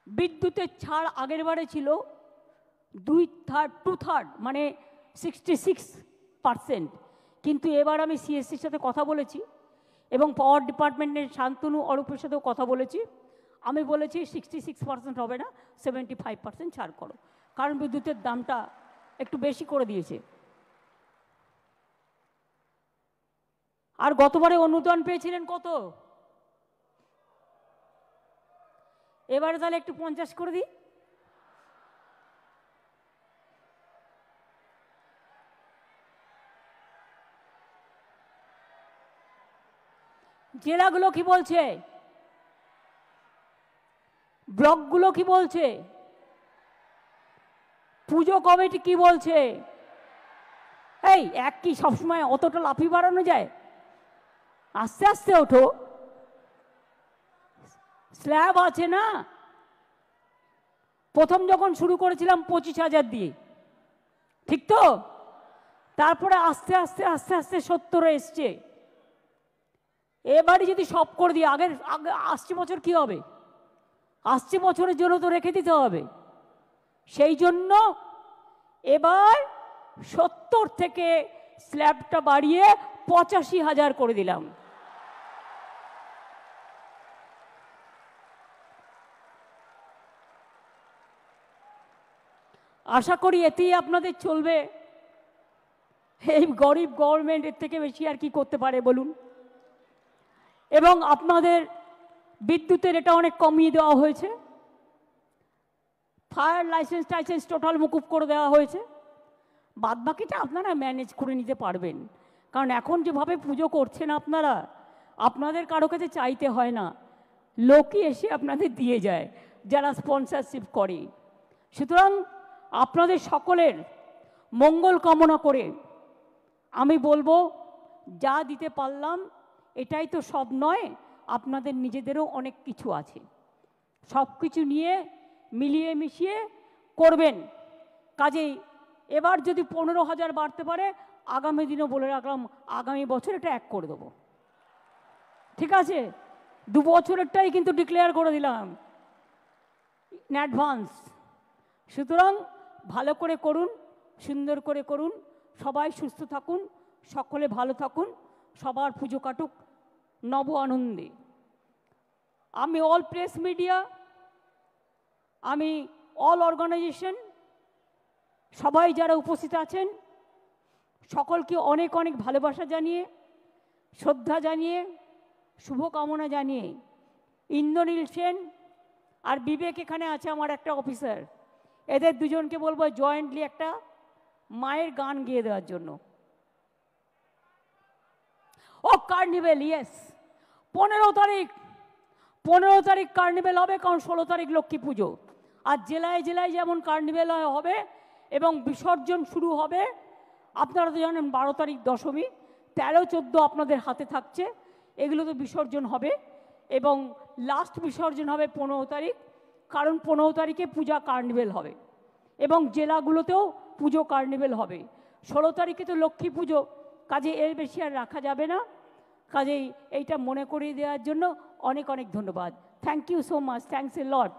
বিদ্যুতের ছাড় আগের বারে ছিল 2/3 মানে 66%, কিন্তু এবার আমি সিএসসির সাথে কথা বলেছি এবং পাওয়ার ডিপার্টমেন্টের শান্তনু অরূপের সাথেও কথা বলেছি। আমি বলেছি 66% হবে না, 75% ছাড় করো, কারণ বিদ্যুতের দামটা একটু বেশি করে দিয়েছে। আর গতবারে অনুদান পেয়েছিলেন কত? এবারে তাহলে একটু 50 করে দিই। জেলাগুলো কি বলছে? ব্লকগুলো কি বলছে? পুজো কমিটি কি বলছে? এই এক কি সবসময় অতটা লাফি বাড়ানো যায়? আস্তে আস্তে ওঠো, স্ল্যাব আছে না। প্রথম যখন শুরু করেছিলাম 25,000 দিয়ে, ঠিক তো? তারপরে আস্তে আস্তে আস্তে আস্তে 70 এসছে। এবারে যদি সব করে দিই, আগে আসছে বছর কি হবে? আসছে বছরের জন্য তো রেখে দিতে হবে। সেই জন্য এবার 70 থেকে স্ল্যাবটা বাড়িয়ে 85,000 করে দিলাম। আশা করি এতেই আপনাদের চলবে। এই গরিব গভর্নমেন্ট এর থেকে বেশি আর কি করতে পারে বলুন? এবং আপনাদের বিদ্যুতের এটা অনেক কমিয়ে দেওয়া হয়েছে, ফায়ার লাইসেন্স টাইসেন্স টোটাল মুকুব করে দেওয়া হয়েছে। বাদবাকিটা আপনারা ম্যানেজ করে নিতে পারবেন, কারণ এখন যেভাবে পুজো করছেন আপনারা, আপনাদের কারো কাছে চাইতে হয় না, লোকই এসে আপনাদের দিয়ে যায় যারা স্পন্সরশিপ করে। সুতরাং আপনাদের সকলের মঙ্গল কামনা করে আমি বলবো, যা দিতে পারলাম এটাই তো সব নয়, আপনাদের নিজেদেরও অনেক কিছু আছে। সব কিছু নিয়ে মিলিয়ে মিশিয়ে করবেন। কাজেই এবার যদি 15,000 বাড়তে পারে, আগামী দিনও বলে রাখলাম, আগামী বছর এটা 1 করে দেবো, ঠিক আছে? 2 বছরেরটাই কিন্তু ডিক্লেয়ার করে দিলাম ইন অ্যাডভান্স। সুতরাং ভালো করে করুন, সুন্দর করে করুন, সবাই সুস্থ থাকুন, সকলে ভালো থাকুন, সবার পুজো কাটুক নব আনন্দে। আমি অল প্রেস মিডিয়া, আমি অল অর্গানাইজেশন, সবাই যারা উপস্থিত আছেন সকলকে অনেক অনেক ভালোবাসা জানিয়ে, শ্রদ্ধা জানিয়ে, শুভকামনা জানিয়ে, ইন্দ্রনীল সেন আর বিবেক এখানে আছে আমার একটা অফিসার, এদের দুজনকে বলবো জয়েন্টলি একটা মায়ের গান গেয়ে দেওয়ার জন্য। ও কার্নিভেল, ইয়েস, 15 তারিখ কার্নিভেল হবে, কারণ 16 তারিখ লক্ষ্মী পুজো। আর জেলায় জেলায় যেমন কার্নিভেল হবে এবং বিসর্জন শুরু হবে, আপনারা তো জানেন 12 তারিখ দশমী, 13-14 আপনাদের হাতে থাকছে, এগুলো তো বিসর্জন হবে এবং লাস্ট বিসর্জন হবে 15 তারিখ, কারণ 15 তারিখে পূজা কার্নিভেল হবে এবং জেলাগুলোতেও পুজো কার্নিভেল হবে। 16 তারিখে তো লক্ষ্মী পুজো, কাজে এর বেশি আর রাখা যাবে না। কাজেই এইটা মনে করিয়ে দেওয়ার জন্য অনেক অনেক ধন্যবাদ। Thank you so much, thanks a lot.